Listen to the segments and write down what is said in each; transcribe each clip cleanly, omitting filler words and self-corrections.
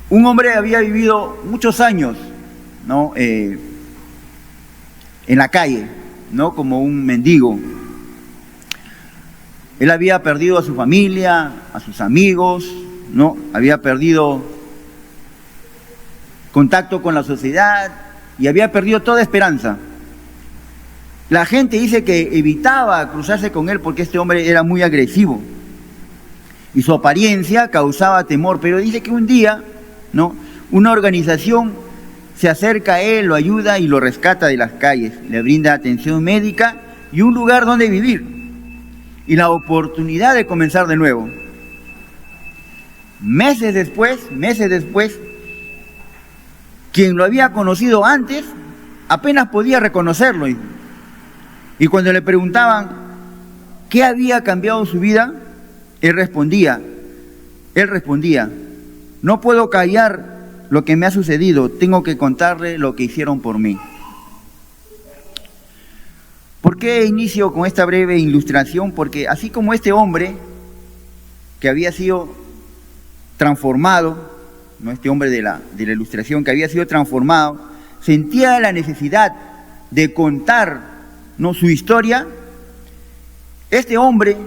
Un hombre había vivido muchos años, ¿no? En la calle, ¿no? Como un mendigo. Él había perdido a su familia, a sus amigos, ¿no? Había perdido contacto con la sociedad y había perdido toda esperanza. La gente dice que evitaba cruzarse con él porque este hombre era muy agresivo y su apariencia causaba temor, pero dice que un día, ¿no?, una organización se acerca a él, lo ayuda y lo rescata de las calles, le brinda atención médica y un lugar donde vivir y la oportunidad de comenzar de nuevo. Meses después, quien lo había conocido antes apenas podía reconocerlo. Y cuando le preguntaban qué había cambiado su vida, él respondía, no puedo callar lo que me ha sucedido, tengo que contarle lo que hicieron por mí. ¿Por qué inicio con esta breve ilustración? Porque así como este hombre que había sido transformado, ¿no?, este hombre de la ilustración que había sido transformado, sentía la necesidad de contar, ¿no?, su historia, este hombre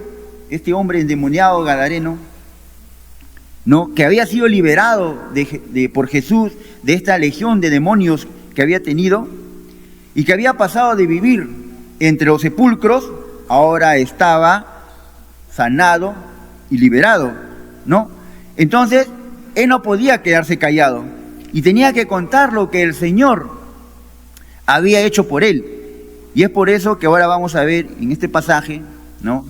endemoniado gadareno, ¿no?, que había sido liberado por Jesús de esta legión de demonios que había tenido y que había pasado de vivir entre los sepulcros, ahora estaba sanado y liberado, ¿no? Entonces, él no podía quedarse callado y tenía que contar lo que el Señor había hecho por él. Y es por eso que ahora vamos a ver en este pasaje, ¿no?,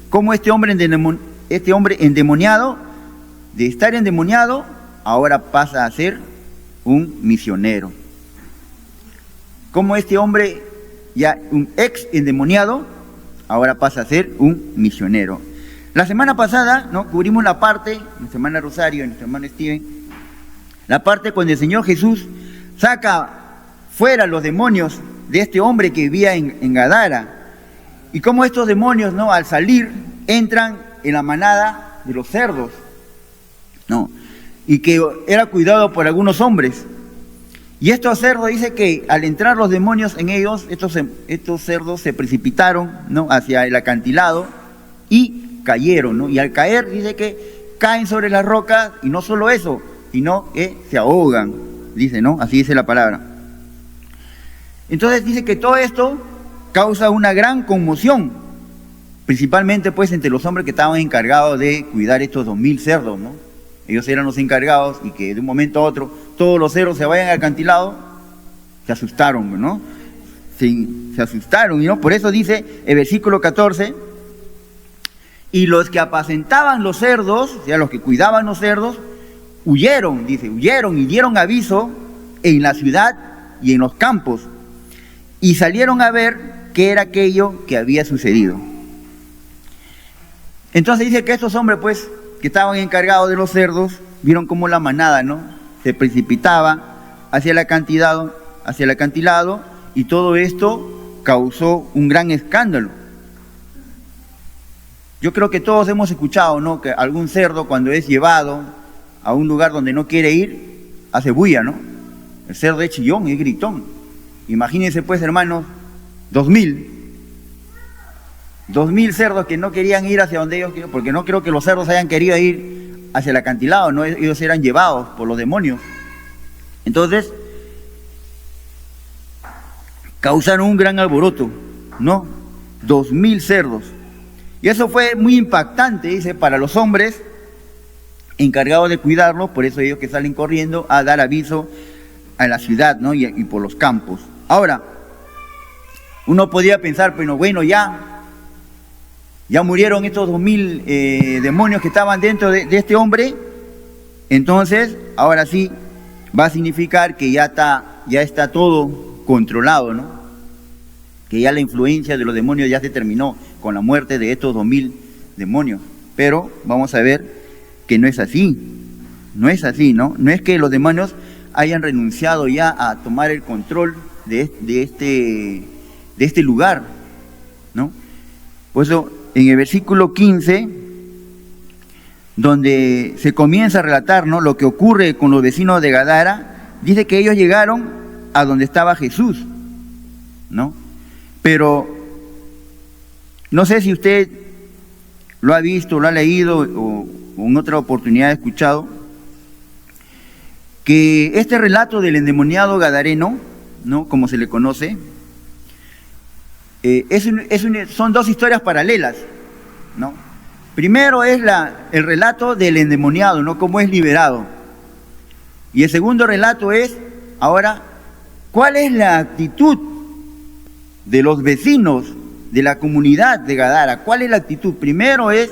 cómo este hombre endemoniado, de estar endemoniado, ahora pasa a ser un misionero. Cómo este hombre, ya un ex endemoniado, ahora pasa a ser un misionero. La semana pasada, ¿no?, cubrimos la parte, nuestra hermana Rosario y nuestro hermano Steven, la parte cuando el Señor Jesús saca fuera los demonios de este hombre que vivía en Gadara, y cómo estos demonios, ¿no?, al salir entran en la manada de los cerdos, ¿no?, y que era cuidado por algunos hombres. Y estos cerdos, dice que al entrar los demonios en ellos, estos cerdos se precipitaron, ¿no?, hacia el acantilado y cayeron, ¿no? Y al caer, dice que caen sobre las rocas, y no solo eso, sino que se ahogan, dice, ¿no? Así dice la palabra. Entonces dice que todo esto causa una gran conmoción, principalmente pues entre los hombres que estaban encargados de cuidar estos 2000 cerdos, ¿no? Ellos eran los encargados, y que de un momento a otro todos los cerdos se vayan al acantilado, se asustaron, ¿no? Se asustaron, ¿no? Por eso dice el versículo 14, y los que apacentaban los cerdos, o sea, los que cuidaban los cerdos, huyeron y dieron aviso en la ciudad y en los campos, y salieron a ver qué era aquello que había sucedido. Entonces dice que estos hombres, pues, que estaban encargados de los cerdos, vieron cómo la manada, ¿no?, se precipitaba hacia el acantilado, y todo esto causó un gran escándalo. Yo creo que todos hemos escuchado, ¿no?, que algún cerdo, cuando es llevado a un lugar donde no quiere ir, hace bulla, ¿no? El cerdo es chillón, es gritón. Imagínense pues, hermanos, 2000 cerdos que no querían ir hacia donde ellos querían, porque no creo que los cerdos hayan querido ir hacia el acantilado, ¿no? Ellos eran llevados por los demonios. Entonces, causaron un gran alboroto, ¿no? 2000 cerdos. Y eso fue muy impactante, dice, para los hombres encargados de cuidarlo, por eso ellos que salen corriendo a dar aviso a la ciudad, ¿no?, y por los campos. Ahora, uno podría pensar, pero bueno, ya murieron estos 2000 demonios que estaban dentro de este hombre, entonces, ahora sí, va a significar que ya está todo controlado, ¿no? Que ya la influencia de los demonios ya se terminó con la muerte de estos 2000 demonios. Pero vamos a ver que no es así, ¿no? No es que los demonios hayan renunciado ya a tomar el control de este lugar, ¿no? Por eso, en el versículo 15, donde se comienza a relatar, ¿no?, lo que ocurre con los vecinos de Gadara, dice que ellos llegaron a donde estaba Jesús, ¿no? Pero no sé si usted lo ha visto, lo ha leído o en otra oportunidad ha escuchado, que este relato del endemoniado gadareno, ¿no?, como se le conoce, son dos historias paralelas, ¿no? Primero es el relato del endemoniado, ¿no?, cómo es liberado. Y el segundo relato es, ahora, ¿cuál es la actitud de los vecinos de la comunidad de Gadara? ¿Cuál es la actitud? Primero es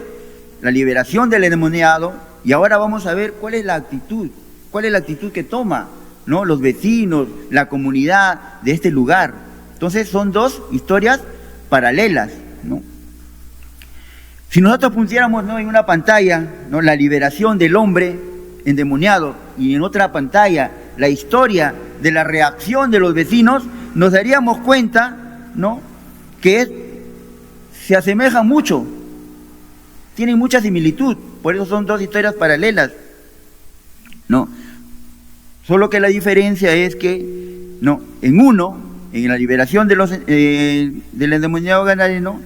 la liberación del endemoniado y ahora vamos a ver cuál es la actitud que toma, ¿no?, los vecinos, la comunidad de este lugar. Entonces son dos historias paralelas, ¿no? Si nosotros pusiéramos, ¿no?, en una pantalla, ¿no?, la liberación del hombre endemoniado y en otra pantalla la historia de la reacción de los vecinos, nos daríamos cuenta, ¿no?, que se asemejan mucho, tienen mucha similitud, por eso son dos historias paralelas, ¿no? Solo que la diferencia es que, ¿no?, en la liberación de del endemoniado gadareno,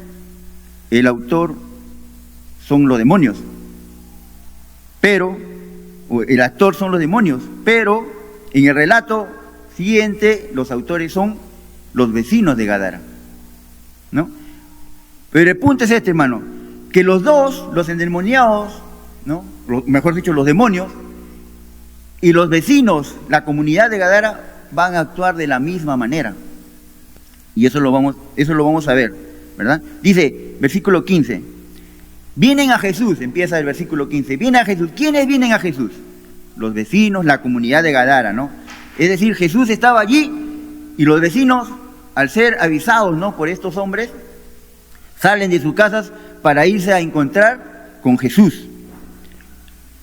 el autor son los demonios, el actor son los demonios, pero en el relato siguiente los autores son los vecinos de Gadara, ¿no? Pero el punto es este, hermano, que los dos, los endemoniados, ¿no?, mejor dicho, los demonios y los vecinos, la comunidad de Gadara, van a actuar de la misma manera. Y eso lo vamos a ver, ¿verdad? Dice, versículo 15, vienen a Jesús, empieza el versículo 15, vienen a Jesús. ¿Quiénes vienen a Jesús? Los vecinos, la comunidad de Gadara, ¿no? Es decir, Jesús estaba allí y los vecinos, al ser avisados, ¿no?, por estos hombres, salen de sus casas para irse a encontrar con Jesús.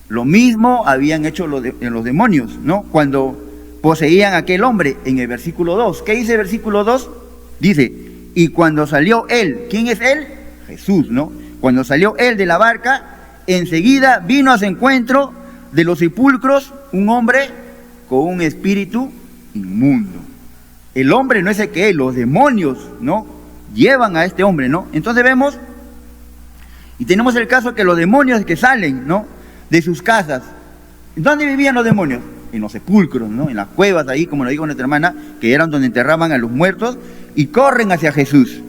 Lo mismo habían hecho los demonios, ¿no?, cuando poseían a aquel hombre en el versículo 2. ¿Qué dice el versículo 2? Dice, y cuando salió él, ¿quién es él? Jesús, ¿no? Cuando salió él de la barca, enseguida vino a su encuentro de los sepulcros un hombre con un espíritu inmundo. El hombre no es el que es, los demonios, ¿no?, llevan a este hombre, ¿no? Entonces vemos, y tenemos el caso que los demonios que salen, ¿no?, de sus casas. ¿Dónde vivían los demonios? En los sepulcros, ¿no?, en las cuevas ahí, como lo dijo nuestra hermana, que eran donde enterraban a los muertos, y corren hacia Jesús.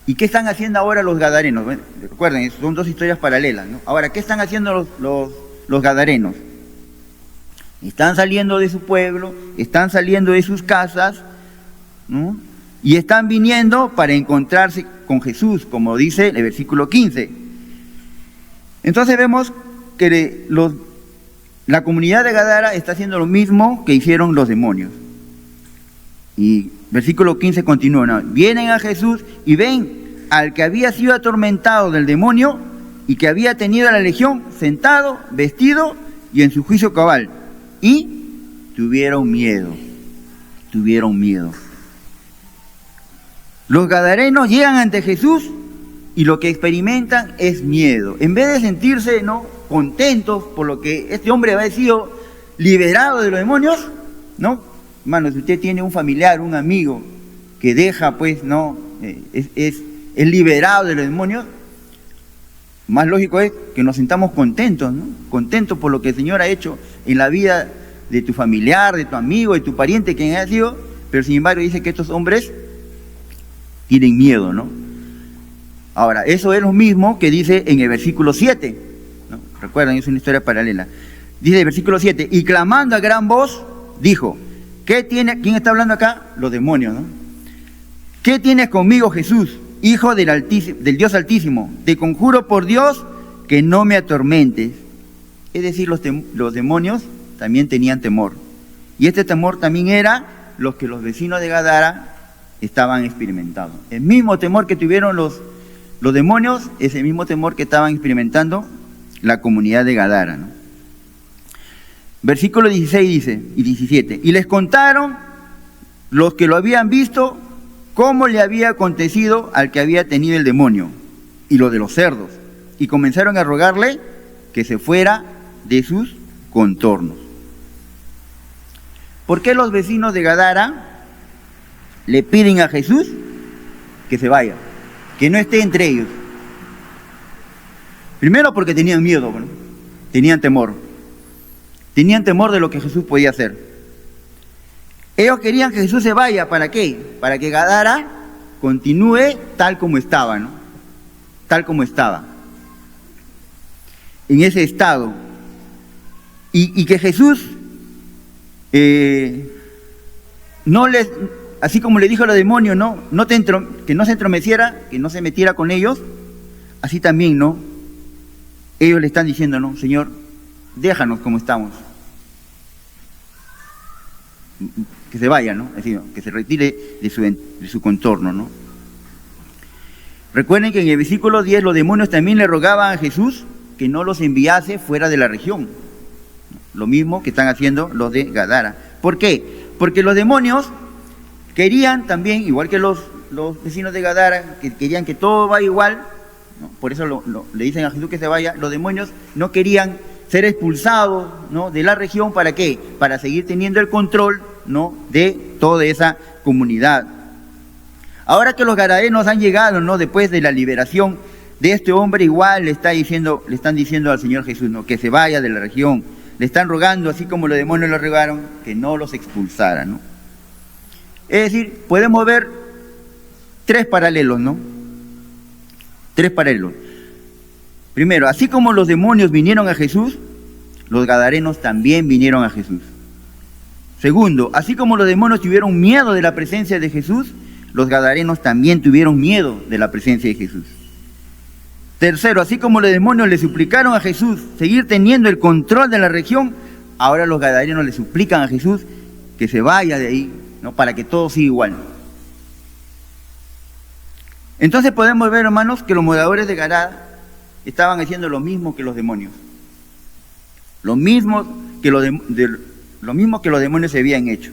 ¿Y qué están haciendo ahora los gadarenos? Bueno, recuerden, son dos historias paralelas, ¿no? Ahora, ¿qué están haciendo los gadarenos? Están saliendo de su pueblo, están saliendo de sus casas, ¿no?, y están viniendo para encontrarse con Jesús, como dice el versículo 15. Entonces vemos que la comunidad de Gadara está haciendo lo mismo que hicieron los demonios. Y versículo 15 continúa, ¿no? Vienen a Jesús y ven al que había sido atormentado del demonio y que había tenido a la legión sentado, vestido y en su juicio cabal. Y tuvieron miedo. Los gadarenos llegan ante Jesús y lo que experimentan es miedo. En vez de sentirse, ¿no?, contentos por lo que este hombre había sido liberado de los demonios, ¿no? Hermano, si usted tiene un familiar, un amigo que deja, pues, ¿no?, es liberado de los demonios, más lógico es que nos sintamos contentos, ¿no?, contentos por lo que el Señor ha hecho en la vida de tu familiar, de tu amigo, de tu pariente, quien haya sido, pero sin embargo dice que estos hombres tienen miedo, ¿no? Ahora, eso es lo mismo que dice en el versículo 7, ¿no? Recuerden, es una historia paralela. Dice el versículo 7, y clamando a gran voz, dijo, ¿qué tiene? ¿Quién está hablando acá? Los demonios, ¿no? ¿Qué tienes conmigo, Jesús, Hijo del Dios Altísimo? Te conjuro por Dios que no me atormentes. Es decir, los demonios también tenían temor. Y este temor también era lo que los vecinos de Gadara estaban experimentando. El mismo temor que tuvieron los demonios es el mismo temor que estaban experimentando la comunidad de Gadara, ¿no? Versículo 16 dice, y 17, y les contaron los que lo habían visto cómo le había acontecido al que había tenido el demonio, y lo de los cerdos, y comenzaron a rogarle que se fuera de sus contornos. ¿Por qué los vecinos de Gadara le piden a Jesús que se vaya, que no esté entre ellos? Primero porque tenían miedo, ¿no? Tenían temor de lo que Jesús podía hacer. Ellos querían que Jesús se vaya, ¿para qué? Para que Gadara continúe tal como estaba, ¿no? Tal como estaba, en ese estado, y que Jesús no les, así como le dijo a los demonios, que no se entromeciera, que no se metiera con ellos, así también, ¿no? Ellos le están diciendo, no, Señor, déjanos como estamos, que se vaya, ¿no? Es decir, que se retire de su contorno, ¿no? Recuerden que en el versículo 10 los demonios también le rogaban a Jesús que no los enviase fuera de la región. Lo mismo que están haciendo los de Gadara. ¿Por qué? Porque los demonios querían también, igual que los vecinos de Gadara, que querían que todo vaya igual, ¿no? Por eso le dicen a Jesús que se vaya. Los demonios no querían ser expulsados, ¿no?, de la región. ¿Para qué? Para seguir teniendo el control, ¿no?, de toda esa comunidad. Ahora que los gadarenos han llegado, ¿no?, después de la liberación de este hombre, igual le están diciendo al Señor Jesús, ¿no?, que se vaya de la región. Le están rogando, así como los demonios le rogaron, que no los expulsaran, ¿no? Es decir, podemos ver tres paralelos, ¿no? Tres paralelos. Primero, así como los demonios vinieron a Jesús, los gadarenos también vinieron a Jesús. Segundo, así como los demonios tuvieron miedo de la presencia de Jesús, los gadarenos también tuvieron miedo de la presencia de Jesús. Tercero, así como los demonios le suplicaron a Jesús seguir teniendo el control de la región, ahora los gadarenos le suplican a Jesús que se vaya de ahí, ¿no?, para que todo siga igual. Entonces podemos ver, hermanos, que los moradores de Gadara estaban haciendo lo mismo que los demonios. Lo mismo que los demonios se habían hecho.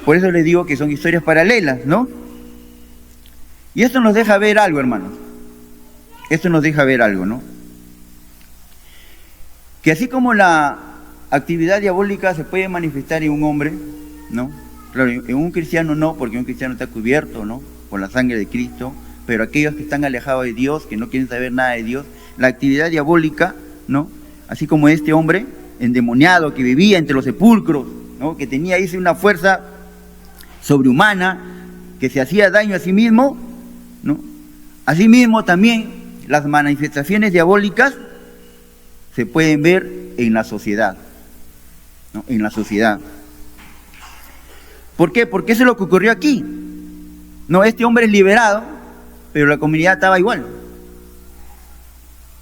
Por eso les digo que son historias paralelas, ¿no? Y esto nos deja ver algo, hermanos. Esto nos deja ver algo, ¿no? Que así como la actividad diabólica se puede manifestar en un hombre, ¿no? Claro, en un cristiano no, porque un cristiano está cubierto, ¿no?, por la sangre de Cristo, pero aquellos que están alejados de Dios, que no quieren saber nada de Dios, la actividad diabólica, ¿no?, así como este hombre endemoniado que vivía entre los sepulcros, ¿no?, que tenía ahí una fuerza sobrehumana, que se hacía daño a sí mismo, ¿no? Asimismo también las manifestaciones diabólicas se pueden ver en la sociedad, ¿no?, en la sociedad. ¿Por qué? Porque eso es lo que ocurrió aquí. No, este hombre es liberado, pero la comunidad estaba igual.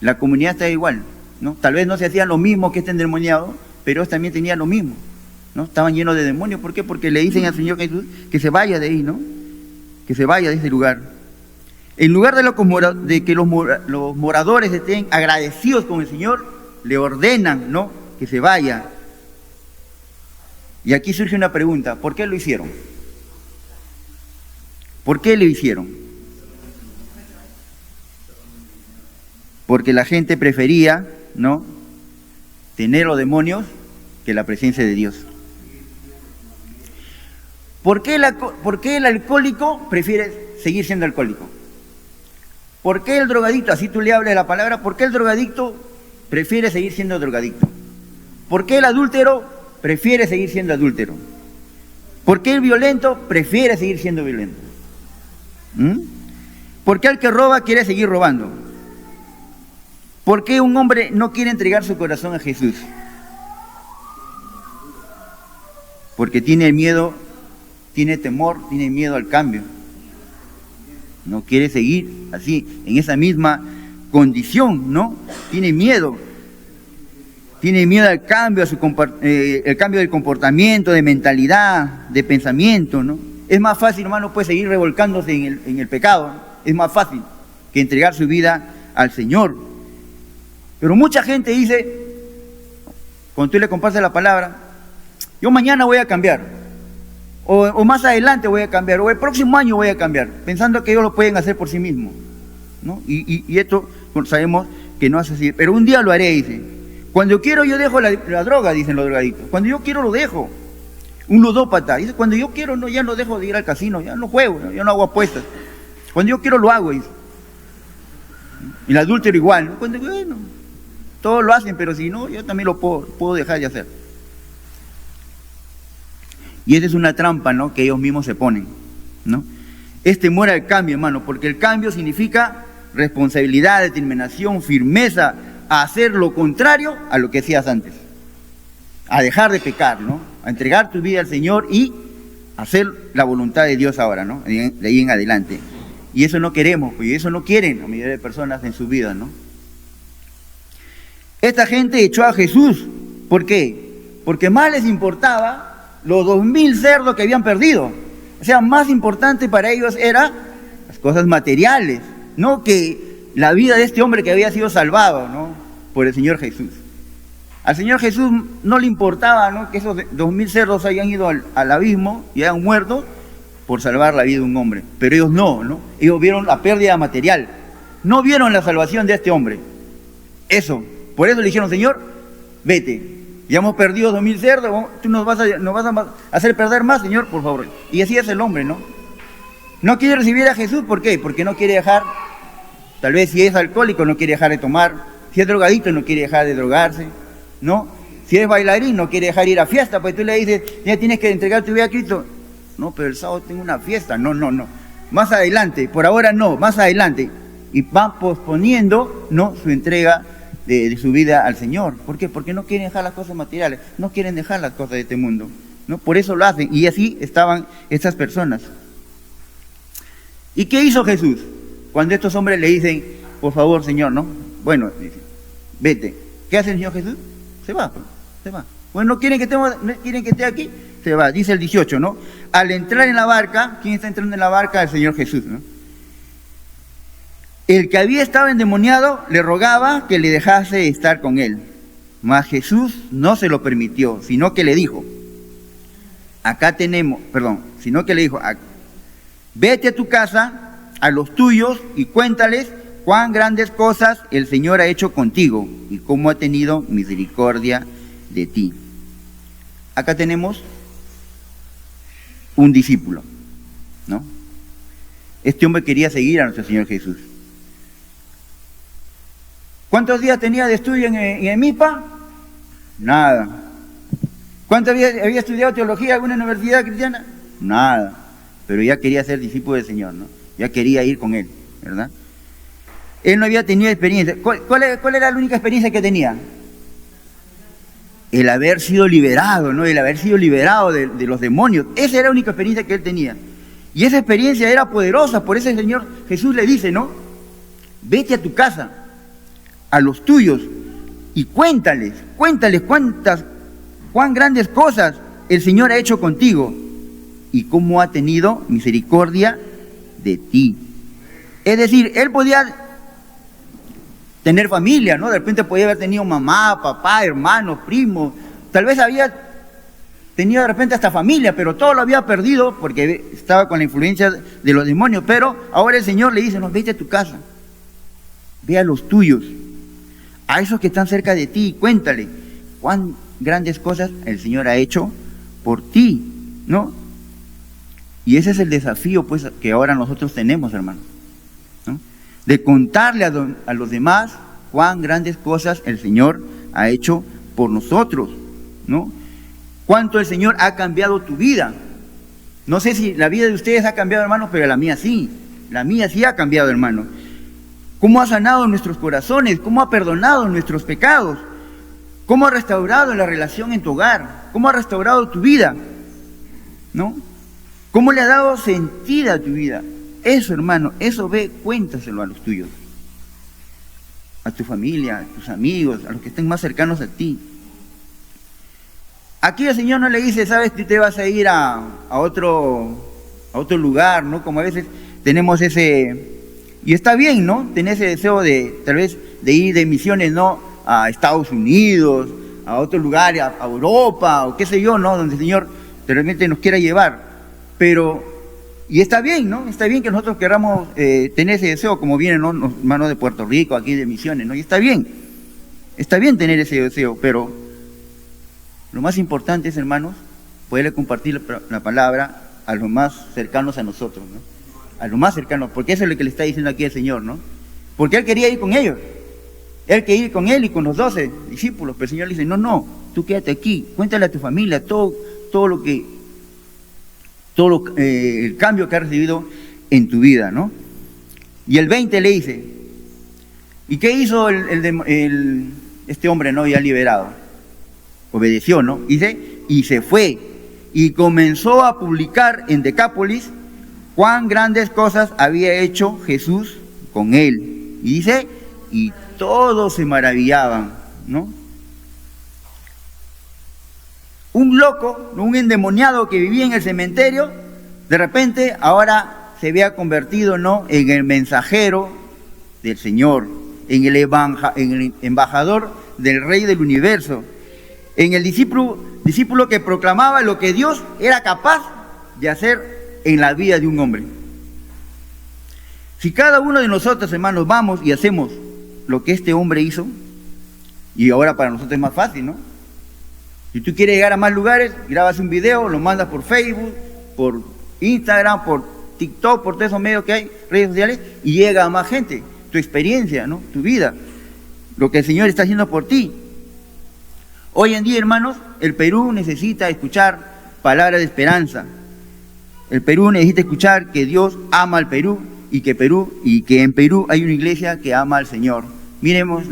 La comunidad estaba igual, ¿no? Tal vez no se hacían lo mismo que este endemoniado, pero ellos también tenían lo mismo, ¿no? Estaban llenos de demonios. ¿Por qué? Porque le dicen al Señor Jesús que se vaya de ahí, ¿no? Que se vaya de ese lugar. En lugar de que los moradores estén agradecidos con el Señor, le ordenan, ¿no?, que se vaya. Y aquí surge una pregunta: ¿por qué lo hicieron? ¿Por qué lo hicieron? Porque la gente prefería, ¿no?, tener los demonios que la presencia de Dios. ¿Por qué el alcohólico prefiere seguir siendo alcohólico? ¿Por qué el drogadicto, así tú le hablas de la palabra, por qué el drogadicto prefiere seguir siendo drogadicto? ¿Por qué el adúltero prefiere seguir siendo adúltero? ¿Por qué el violento prefiere seguir siendo violento? ¿Por qué el que roba quiere seguir robando? ¿Por qué un hombre no quiere entregar su corazón a Jesús? Porque tiene miedo, tiene temor, tiene miedo al cambio. No quiere seguir así, en esa misma condición, ¿no? Tiene miedo al cambio, el cambio del comportamiento, de mentalidad, de pensamiento, ¿no? Es más fácil, hermano, pues seguir revolcándose en el pecado, ¿no? Es más fácil que entregar su vida al Señor. Pero mucha gente dice, cuando tú le compartes la palabra, yo mañana voy a cambiar. O más adelante voy a cambiar, o el próximo año voy a cambiar, pensando que ellos lo pueden hacer por sí mismos, ¿no? Y esto sabemos que no hace así. Pero un día lo haré, dice. Cuando quiero yo dejo la droga, dicen los drogaditos. Cuando yo quiero lo dejo. Un ludópata, dice, cuando yo quiero no, ya no dejo de ir al casino, ya no juego, ya no hago apuestas. Cuando yo quiero lo hago, dice. Y el adúltero igual, ¿no? Cuando, bueno, todos lo hacen, pero si no, yo también lo puedo dejar de hacer. Y esa es una trampa, ¿no?, que ellos mismos se ponen, ¿no? Es temor al cambio, hermano, porque el cambio significa responsabilidad, determinación, firmeza, a hacer lo contrario a lo que hacías antes. A dejar de pecar, ¿no? A entregar tu vida al Señor y hacer la voluntad de Dios ahora, ¿no? De ahí en adelante. Y eso no queremos, pues, y eso no quieren la mayoría de personas en su vida, ¿no? Esta gente echó a Jesús. ¿Por qué? Porque más les importaba los 2000 cerdos que habían perdido. O sea, más importante para ellos eran las cosas materiales, no que la vida de este hombre que había sido salvado, ¿no?, por el Señor Jesús. Al Señor Jesús no le importaba, ¿no?, que esos 2000 cerdos hayan ido al abismo y hayan muerto por salvar la vida de un hombre. Pero ellos no. Ellos vieron la pérdida material. No vieron la salvación de este hombre. Eso. Por eso le dijeron, Señor, vete. Ya hemos perdido 2000 cerdos, tú nos vas a hacer perder más, Señor, por favor. Y así es el hombre, ¿no? No quiere recibir a Jesús, ¿por qué? Porque no quiere dejar, tal vez si es alcohólico no quiere dejar de tomar, si es drogadito no quiere dejar de drogarse, ¿no? Si es bailarín no quiere dejar de ir a fiesta, pues tú le dices, ya tienes que entregar tu vida a Cristo. No, pero el sábado tengo una fiesta, no. Más adelante, por ahora no, más adelante. Y van posponiendo, ¿no?, su entrega de su vida al Señor. ¿Por qué? Porque no quieren dejar las cosas materiales, no quieren dejar las cosas de este mundo, ¿no? Por eso lo hacen, y así estaban estas personas. ¿Y qué hizo Jesús? Cuando estos hombres le dicen, por favor, Señor, ¿no? Bueno, dice, vete. ¿Qué hace el Señor Jesús? Se va. Bueno, ¿no quieren que esté aquí? Se va. Dice el 18, ¿no? Al entrar en la barca, ¿quién está entrando en la barca? El Señor Jesús, ¿no? El que había estado endemoniado le rogaba que le dejase estar con él. Mas Jesús no se lo permitió, sino que le dijo, vete a tu casa, a los tuyos, y cuéntales cuán grandes cosas el Señor ha hecho contigo y cómo ha tenido misericordia de ti. Acá tenemos un discípulo, ¿no? Este hombre quería seguir a nuestro Señor Jesús. ¿Cuántos días tenía de estudio en MIPA? Nada. ¿Cuánto había estudiado teología en alguna universidad cristiana? Nada. Pero ya quería ser discípulo del Señor, ¿no? Ya quería ir con Él, ¿verdad? Él no había tenido experiencia. ¿Cuál era la única experiencia que tenía? El haber sido liberado, ¿no? El haber sido liberado de los demonios. Esa era la única experiencia que él tenía. Y esa experiencia era poderosa. Por eso el Señor Jesús le dice, ¿no? Vete a tu casa, a los tuyos, y cuéntales cuán grandes cosas el Señor ha hecho contigo y cómo ha tenido misericordia de ti. Es decir, él podía tener familia, ¿no? De repente podía haber tenido mamá, papá, hermanos, primos, tal vez había tenido de repente hasta familia, pero todo lo había perdido porque estaba con la influencia de los demonios. Pero ahora el Señor le dice, no, vete a tu casa, ve a los tuyos, a esos que están cerca de ti, y cuéntale cuán grandes cosas el Señor ha hecho por ti, ¿no? Y ese es el desafío, pues, que ahora nosotros tenemos, hermanos, ¿no? De contarle a los demás cuán grandes cosas el Señor ha hecho por nosotros, ¿no? Cuánto el Señor ha cambiado tu vida. No sé si la vida de ustedes ha cambiado, hermanos, pero la mía sí ha cambiado, hermano. Cómo ha sanado nuestros corazones, cómo ha perdonado nuestros pecados, cómo ha restaurado la relación en tu hogar, cómo ha restaurado tu vida, ¿no? Cómo le ha dado sentido a tu vida. Eso, hermano, eso cuéntaselo a los tuyos, a tu familia, a tus amigos, a los que estén más cercanos a ti. Aquí el Señor no le dice, sabes, tú te vas a ir a otro lugar, ¿no? Como a veces tenemos y está bien, ¿no? Tener ese deseo tal vez de ir de misiones, ¿no? A Estados Unidos, a otro lugar, a Europa, o qué sé yo, ¿no? Donde el Señor realmente nos quiera llevar. Pero Y está bien, ¿no? Está bien que nosotros queramos tener ese deseo, como vienen, ¿no?, los hermanos de Puerto Rico, aquí de Misiones, ¿no? Y está bien tener ese deseo, pero lo más importante es, hermanos, poderle compartir la palabra a los más cercanos a nosotros, ¿no? A los más cercanos, porque eso es lo que le está diciendo aquí el Señor, ¿no? Porque Él quería ir con ellos, Él quería ir con Él y con los 12 discípulos, pero el Señor le dice, no, tú quédate aquí, cuéntale a tu familia el cambio que has recibido en tu vida, ¿no? Y el 20 le dice, ¿y qué hizo este hombre, ¿no?, ya liberado? Obedeció, ¿no? Dice, y se fue, y comenzó a publicar en Decápolis cuán grandes cosas había hecho Jesús con él. Y dice, y todos se maravillaban, ¿no? Un loco, un endemoniado que vivía en el cementerio, de repente ahora se había convertido, ¿no?, en el mensajero del Señor, en el embajador del Rey del Universo, en el discípulo que proclamaba lo que Dios era capaz de hacer en la vida de un hombre. Si cada uno de nosotros, hermanos, vamos y hacemos lo que este hombre hizo, y ahora para nosotros es más fácil, ¿no? Si tú quieres llegar a más lugares, grabas un video, lo mandas por Facebook, por Instagram, por TikTok, por todos esos medios que hay, redes sociales, y llega a más gente. Tu experiencia, ¿no?, tu vida, lo que el Señor está haciendo por ti. Hoy en día, hermanos, el Perú necesita escuchar palabras de esperanza. El Perú necesita escuchar que Dios ama al Perú y que en Perú hay una iglesia que ama al Señor. Miremos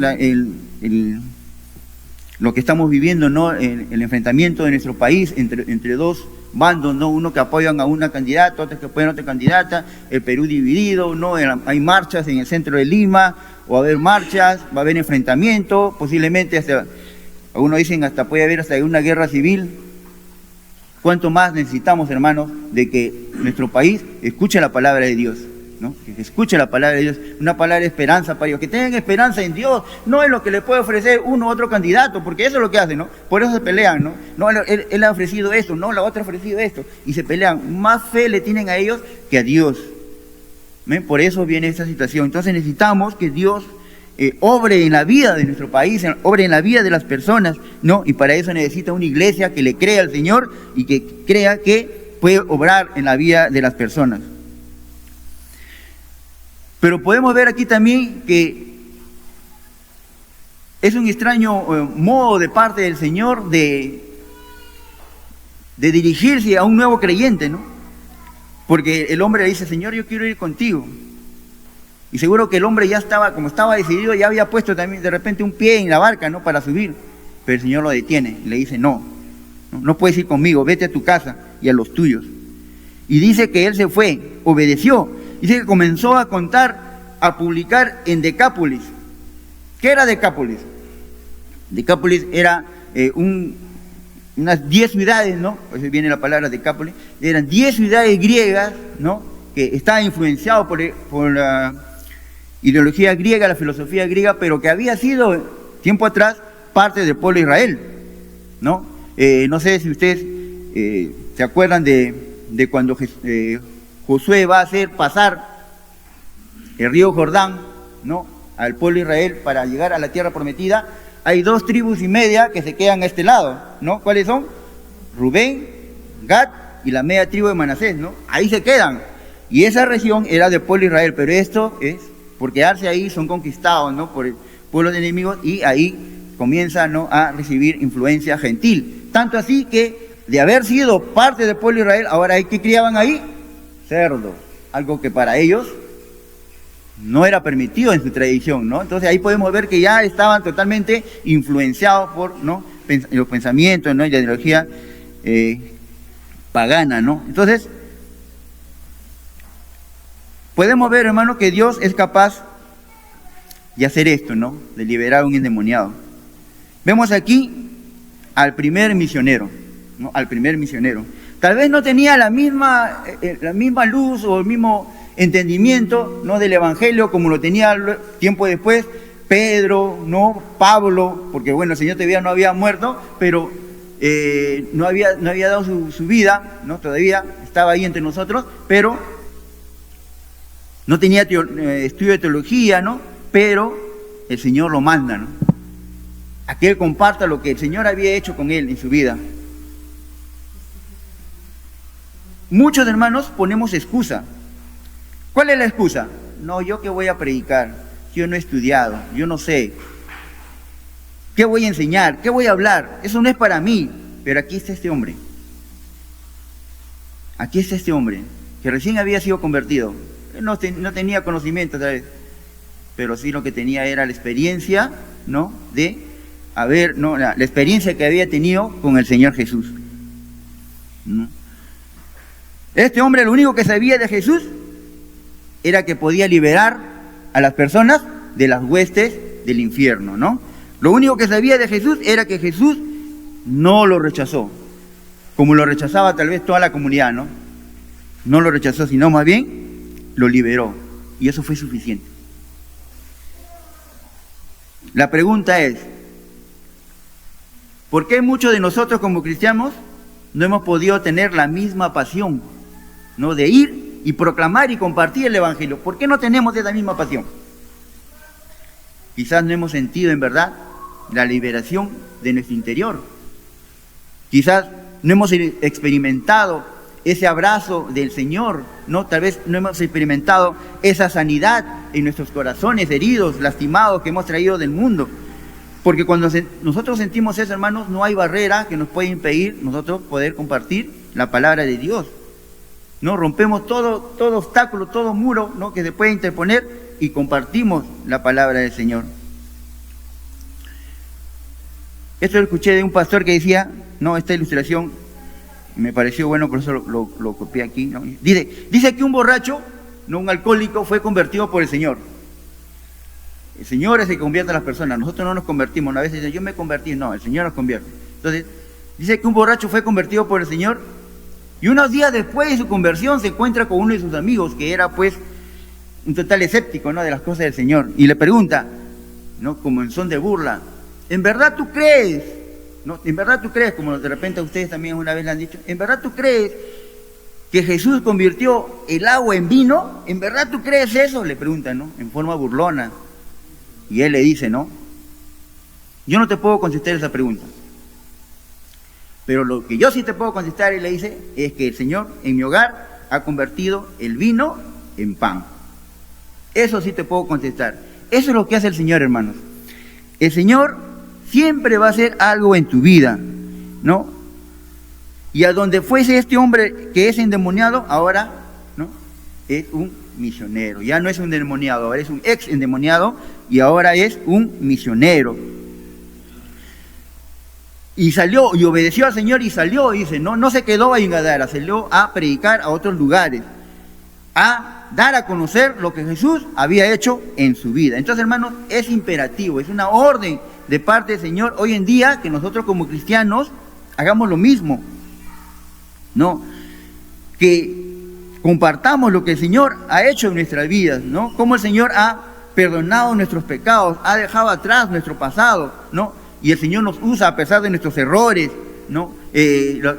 lo que estamos viviendo, ¿no?, el enfrentamiento de nuestro país entre dos bandos, ¿no?, uno que apoyan a una candidata, otros que apoyan a otra candidata, el Perú dividido, ¿no? Hay marchas en el centro de Lima, o va a haber marchas, va a haber enfrentamiento, posiblemente hasta, algunos dicen hasta puede haber hasta una guerra civil. ¿Cuánto más necesitamos, hermanos, de que nuestro país escuche la palabra de Dios, ¿no? Que escuche la palabra de Dios, una palabra de esperanza para ellos, que tengan esperanza en Dios, no es lo que le puede ofrecer uno u otro candidato, porque eso es lo que hacen, ¿no? Por eso se pelean, ¿no? No, él ha ofrecido esto, no, la otra ha ofrecido esto, y se pelean. Más fe le tienen a ellos que a Dios. ¿Ven? Por eso viene esta situación. Entonces necesitamos que Dios obre en la vida de nuestro país, obre en la vida de las personas, ¿no? Y para eso necesita una iglesia que le crea al Señor y que crea que puede obrar en la vida de las personas. Pero podemos ver aquí también que es un extraño modo de parte del Señor de dirigirse a un nuevo creyente, ¿no? Porque el hombre le dice, Señor, yo quiero ir contigo. Y seguro que el hombre ya estaba, como estaba decidido, ya había puesto también de repente un pie en la barca, ¿no?, para subir. Pero el Señor lo detiene y le dice, no puedes ir conmigo, vete a tu casa y a los tuyos. Y dice que él se fue, obedeció. Dice que comenzó a publicar en Decápolis. ¿Qué era Decápolis? Decápolis era unas 10 ciudades, ¿no? Por eso viene la palabra Decápolis. Eran 10 ciudades griegas, ¿no?, que estaban influenciados por la ideología griega, la filosofía griega, pero que había sido, tiempo atrás, parte del pueblo de Israel, ¿no? No sé si ustedes se acuerdan de cuando Josué va a hacer pasar el río Jordán, ¿no?, al pueblo de Israel para llegar a la tierra prometida. Hay 2 tribus y media que se quedan a este lado, ¿no? ¿Cuáles son? Rubén, Gad y la media tribu de Manasés, ¿no? Ahí se quedan. Y esa región era del pueblo de Israel, pero esto es, por quedarse ahí, son conquistados, ¿no?, por el pueblo de enemigos, y ahí comienza, ¿no?, a recibir influencia gentil. Tanto así que, de haber sido parte del pueblo de Israel, ahora ¿qué criaban ahí? Cerdos, algo que para ellos no era permitido en su tradición, ¿no? Entonces ahí podemos ver que ya estaban totalmente influenciados por, ¿no?, los pensamientos, ¿no?, y la ideología pagana, ¿no? Entonces, podemos ver, hermano, que Dios es capaz de hacer esto, ¿no?, de liberar a un endemoniado. Vemos aquí al primer misionero, ¿no?, al primer misionero. Tal vez no tenía la misma luz o el mismo entendimiento, ¿no?, del evangelio como lo tenía tiempo después Pedro, ¿no?, Pablo, porque bueno, el Señor todavía no había muerto, pero no había dado su vida, ¿no?, todavía estaba ahí entre nosotros, pero no tenía estudio de teología, ¿no? Pero el Señor lo manda, ¿no? A que él comparta lo que el Señor había hecho con él en su vida. Muchos hermanos ponemos excusa. ¿Cuál es la excusa? No, ¿yo qué voy a predicar? Yo no he estudiado, yo no sé. ¿Qué voy a enseñar? ¿Qué voy a hablar? Eso no es para mí. Pero aquí está este hombre. Aquí está este hombre, que recién había sido convertido. Él no tenía conocimiento, ¿sabes? Pero sí lo que tenía era la experiencia, ¿no? La experiencia que había tenido con el Señor Jesús, ¿no? Este hombre lo único que sabía de Jesús era que podía liberar a las personas de las huestes del infierno, ¿no? Lo único que sabía de Jesús era que Jesús no lo rechazó, como lo rechazaba tal vez toda la comunidad, ¿no? No lo rechazó, sino más bien lo liberó. Y eso fue suficiente. La pregunta es, ¿por qué muchos de nosotros como cristianos no hemos podido tener la misma pasión, ¿no? De ir y proclamar y compartir el Evangelio? ¿Por qué no tenemos esa misma pasión? Quizás no hemos sentido en verdad la liberación de nuestro interior. Quizás no hemos experimentado ese abrazo del Señor, ¿no? Tal vez no hemos experimentado esa sanidad en nuestros corazones heridos, lastimados que hemos traído del mundo. Porque cuando nosotros sentimos eso, hermanos, no hay barrera que nos pueda impedir nosotros poder compartir la palabra de Dios, ¿no? Rompemos todo obstáculo, todo muro, ¿no? Que se puede interponer y compartimos la palabra del Señor. Esto lo escuché de un pastor que decía, no, esta ilustración me pareció bueno, por eso lo copié aquí, ¿no? Dice que un borracho, no un alcohólico, fue convertido por el Señor. El Señor es el que convierte a las personas, nosotros no nos convertimos. A veces dicen, yo me convertí, no, el Señor nos convierte. Entonces, dice que un borracho fue convertido por el Señor y unos días después de su conversión se encuentra con uno de sus amigos que era pues un total escéptico, ¿no? De las cosas del Señor, y le pregunta, ¿no? Como en son de burla, ¿en verdad tú crees? ¿No? ¿En verdad tú crees? Como de repente a ustedes también una vez le han dicho, ¿en verdad tú crees que Jesús convirtió el agua en vino? ¿En verdad tú crees eso? Le preguntan, ¿no? En forma burlona. Y él le dice, ¿no? Yo no te puedo contestar esa pregunta. Pero lo que yo sí te puedo contestar, él le dice, es que el Señor en mi hogar ha convertido el vino en pan. Eso sí te puedo contestar. Eso es lo que hace el Señor, hermanos. El Señor siempre va a hacer algo en tu vida, ¿no? Y a donde fuese este hombre que es endemoniado, ahora, ¿no? Es un misionero. Ya no es un endemoniado, ahora es un ex endemoniado y ahora es un misionero. Y salió y obedeció al Señor y salió, dice, no se quedó ahí en Gadara, salió a predicar a otros lugares, a dar a conocer lo que Jesús había hecho en su vida. Entonces, hermanos, es imperativo, es una orden de parte del Señor hoy en día que nosotros como cristianos hagamos lo mismo, ¿no? Que compartamos lo que el Señor ha hecho en nuestras vidas, ¿no? Cómo el Señor ha perdonado nuestros pecados, ha dejado atrás nuestro pasado, ¿no? Y el Señor nos usa a pesar de nuestros errores, ¿no?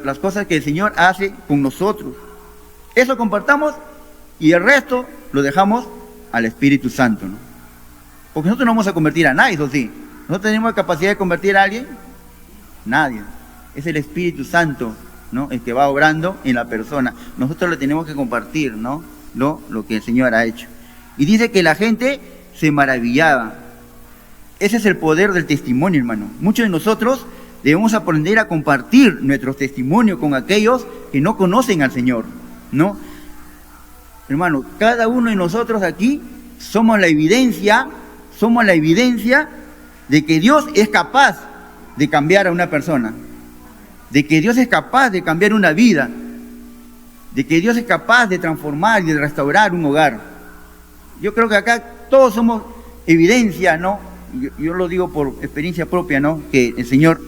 Las cosas que el Señor hace con nosotros. Eso compartamos y el resto lo dejamos al Espíritu Santo, ¿no? Porque nosotros no vamos a convertir a nadie, eso sí. ¿Nosotros tenemos la capacidad de convertir a alguien? Nadie. Es el Espíritu Santo, ¿no? El que va obrando en la persona. Nosotros le tenemos que compartir, ¿no? Lo que el Señor ha hecho. Y dice que la gente se maravillaba. Ese es el poder del testimonio, hermano. Muchos de nosotros debemos aprender a compartir nuestro testimonio con aquellos que no conocen al Señor, ¿no? Hermano, cada uno de nosotros aquí somos la evidencia de que Dios es capaz de cambiar a una persona, de que Dios es capaz de cambiar una vida, de que Dios es capaz de transformar y de restaurar un hogar. Yo creo que acá todos somos evidencia, ¿no? Yo lo digo por experiencia propia, ¿no? Que el Señor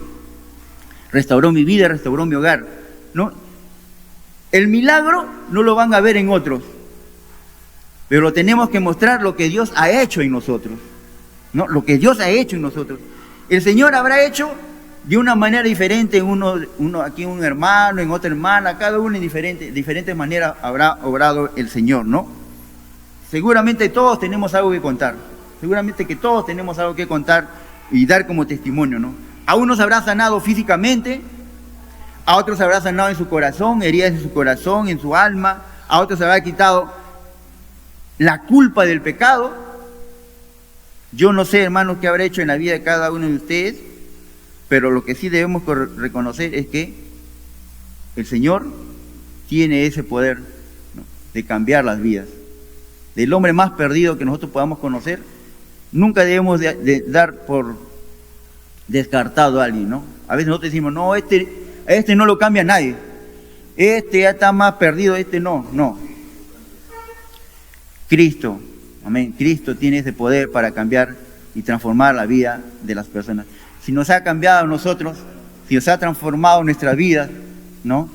restauró mi vida, restauró mi hogar, ¿no? El milagro no lo van a ver en otros, pero tenemos que mostrar lo que Dios ha hecho en nosotros, ¿no? Lo que Dios ha hecho en nosotros. El Señor habrá hecho de una manera diferente, uno aquí un hermano, en otra hermana, cada uno en diferentes maneras habrá obrado el Señor, ¿no? Seguramente todos tenemos algo que contar, seguramente que todos tenemos algo que contar y dar como testimonio, ¿no? A unos habrá sanado físicamente, a otros habrá sanado en su corazón, heridas en su corazón, en su alma, a otros habrá quitado la culpa del pecado. Yo no sé, hermanos, qué habrá hecho en la vida de cada uno de ustedes, pero lo que sí debemos reconocer es que el Señor tiene ese poder, ¿no?, de cambiar las vidas. Del hombre más perdido que nosotros podamos conocer, nunca debemos de dar por descartado a alguien, ¿no? A veces nosotros decimos, no, este no lo cambia nadie, este ya está más perdido, este no. Cristo, amén, Cristo tiene ese poder para cambiar y transformar la vida de las personas. Si nos ha cambiado a nosotros, si nos ha transformado nuestras vidas, ¿no?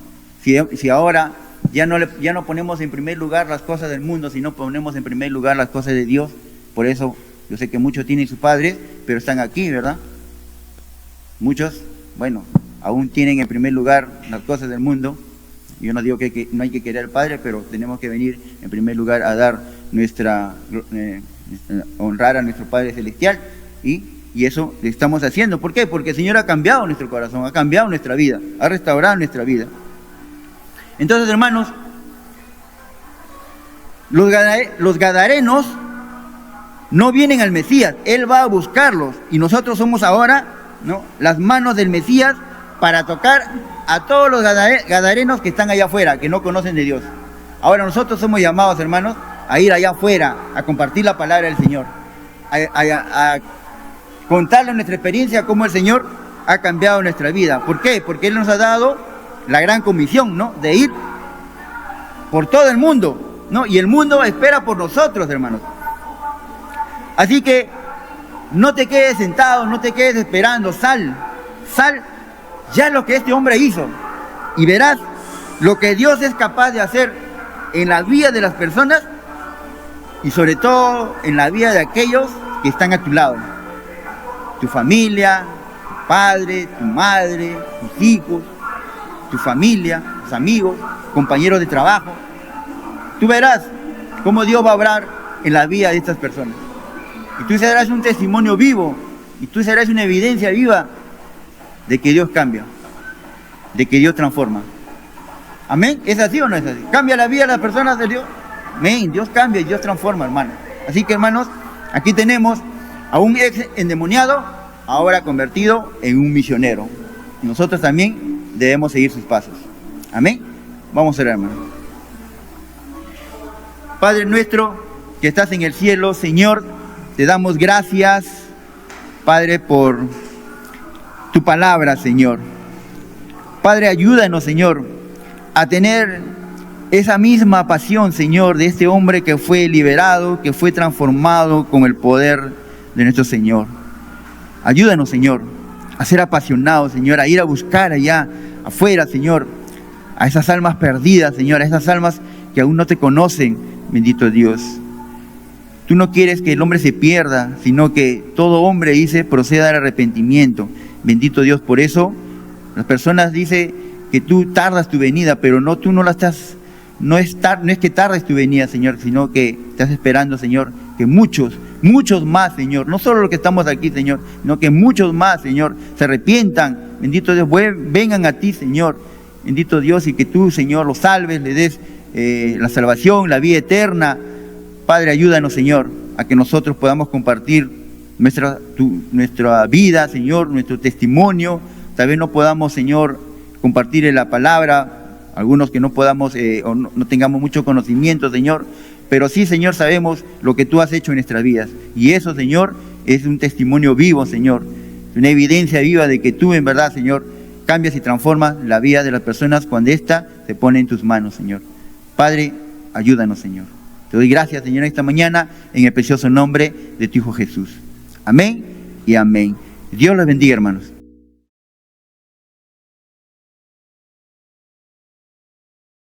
Si ahora ya no ponemos en primer lugar las cosas del mundo, sino ponemos en primer lugar las cosas de Dios. Por eso yo sé que muchos tienen sus padres, pero están aquí, ¿verdad? Muchos, bueno, aún tienen en primer lugar las cosas del mundo. Yo no digo que no hay que querer al Padre, pero tenemos que venir en primer lugar a dar honrar a nuestro Padre Celestial, y eso le estamos haciendo. ¿Por qué? Porque el Señor ha cambiado nuestro corazón, ha cambiado nuestra vida, ha restaurado nuestra vida. Entonces, hermanos, los gadarenos no vienen al Mesías, Él va a buscarlos, y nosotros somos ahora, ¿no?, las manos del Mesías para tocar a todos los gadarenos que están allá afuera, que no conocen de Dios. Ahora nosotros somos llamados, hermanos, a ir allá afuera, a compartir la palabra del Señor, a contarle nuestra experiencia, cómo el Señor ha cambiado nuestra vida. ¿Por qué? Porque Él nos ha dado la gran comisión, ¿no?, de ir por todo el mundo, ¿no? Y el mundo espera por nosotros, hermanos. Así que no te quedes sentado, no te quedes esperando, sal ya lo que este hombre hizo, y verás lo que Dios es capaz de hacer en la vida de las personas, y sobre todo en la vida de aquellos que están a tu lado, tu familia, tu padre, tu madre, tus hijos, tu familia, tus amigos, compañeros de trabajo. Tú verás cómo Dios va a obrar en la vida de estas personas, y tú serás un testimonio vivo, y tú serás una evidencia viva de que Dios cambia, de que Dios transforma. ¿Amén? ¿Es así o no es así? ¿Cambia la vida de las personas de Dios? Amén, Dios cambia y Dios transforma, hermano. Así que, hermanos, aquí tenemos a un ex endemoniado, ahora convertido en un misionero. Y nosotros también debemos seguir sus pasos. Amén. Vamos a orar, hermano. Padre nuestro que estás en el cielo, Señor, te damos gracias, Padre, por tu palabra, Señor. Padre, ayúdanos, Señor, a tener esa misma pasión, Señor, de este hombre que fue liberado, que fue transformado con el poder de nuestro Señor. Ayúdanos, Señor, a ser apasionados, Señor, a ir a buscar allá afuera, Señor, a esas almas perdidas, Señor, a esas almas que aún no te conocen, bendito Dios. Tú no quieres que el hombre se pierda, sino que todo hombre, dice, proceda al arrepentimiento. Bendito Dios, por eso las personas dicen que tú tardas tu venida, pero no, tú no la estás, no es que tardes tu venida, Señor, sino que estás esperando, Señor, que muchos más, Señor, no solo los que estamos aquí, Señor, sino que muchos más, Señor, se arrepientan, bendito Dios, vengan a ti, Señor, bendito Dios, y que tú, Señor, los salves, le des la salvación, la vida eterna. Padre, ayúdanos, Señor, a que nosotros podamos compartir nuestra vida, Señor, nuestro testimonio. Tal vez no podamos, Señor, compartir la palabra, algunos que no podamos o no tengamos mucho conocimiento, Señor, pero sí, Señor, sabemos lo que tú has hecho en nuestras vidas, y eso, Señor, es un testimonio vivo, Señor, una evidencia viva de que tú, en verdad, Señor, cambias y transformas la vida de las personas cuando ésta se pone en tus manos, Señor. Padre, ayúdanos, Señor. Te doy gracias, Señor, esta mañana, en el precioso nombre de tu Hijo Jesús. Amén y amén. Dios los bendiga, hermanos.